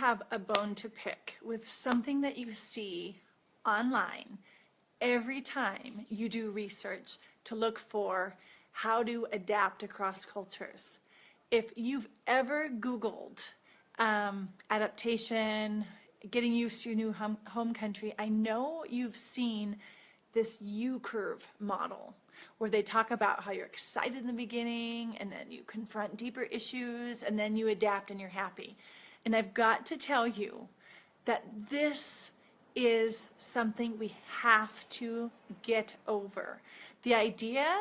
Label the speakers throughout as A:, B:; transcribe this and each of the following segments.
A: have a bone to pick with something that you see online every time you do research to look for how to adapt across cultures. If you've ever Googled adaptation, getting used to your new home country, I know you've seen this U-curve model where they talk about how you're excited in the beginning and then you confront deeper issues and then you adapt and you're happy. And I've got to tell you that this is something we have to get over. The idea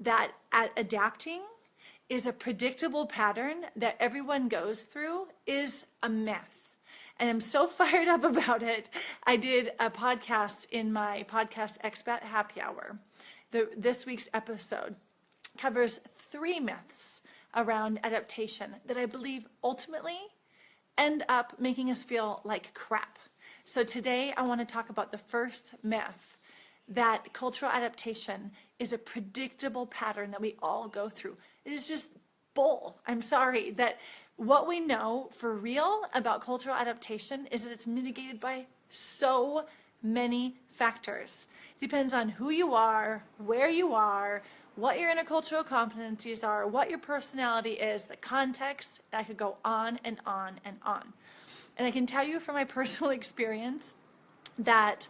A: that adapting is a predictable pattern that everyone goes through is a myth. And I'm so fired up about it. I did a podcast in my podcast Expat Happy Hour. This week's episode covers 3 myths around adaptation that I believe ultimately end up making us feel like crap. So today I want to talk about the first myth, that cultural adaptation is a predictable pattern that we all go through. It is just bull. I'm sorry. That what we know for real about cultural adaptation is that it's mitigated by so many factors. It depends on who you are, where you are, what your intercultural competencies are, what your personality is, the context. I could go on and on and on. And I can tell you from my personal experience that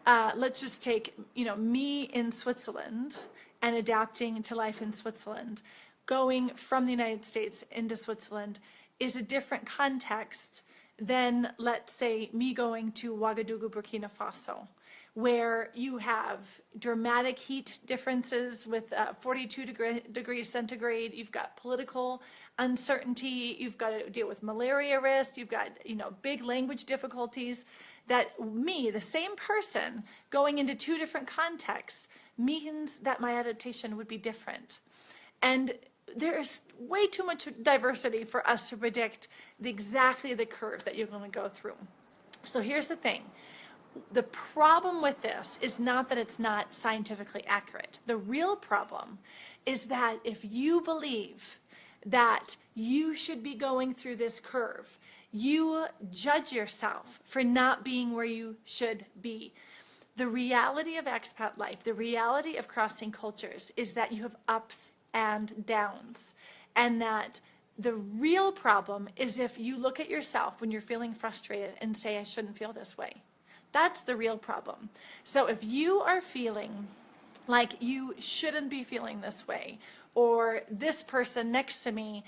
A: let's just take, me in Switzerland and adapting to life in Switzerland. Going from the United States into Switzerland is a different context than, let's say, me going to Ouagadougou, Burkina Faso, where you have dramatic heat differences with 42 degrees centigrade. You've got political uncertainty. You've got to deal with malaria risk. You've got, big language difficulties. That me, the same person, going into 2 different contexts means that my adaptation would be different. And there's way too much diversity for us to predict exactly the curve that you're going to go through. So here's the thing. The problem with this is not that it's not scientifically accurate. The real problem is that if you believe that you should be going through this curve, you judge yourself for not being where you should be. The reality of expat life, the reality of crossing cultures, is that you have ups and downs. And that the real problem is if you look at yourself when you're feeling frustrated and say, I shouldn't feel this way. That's the real problem. So if you are feeling like you shouldn't be feeling this way, or this person next to me,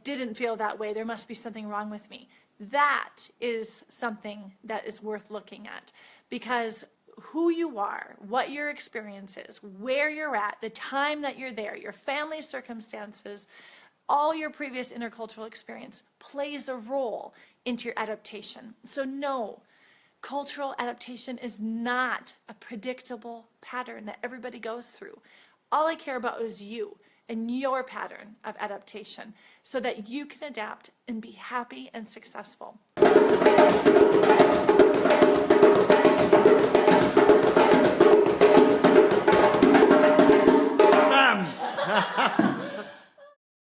A: didn't feel that way, there must be something wrong with me. That is something that is worth looking at, because who you are, what your experience is, where you're at, the time that you're there, your family circumstances, all your previous intercultural experience plays a role into your adaptation. So no, cultural adaptation is not a predictable pattern that everybody goes through. All I care about is you and your pattern of adaptation so that you can adapt and be happy and successful.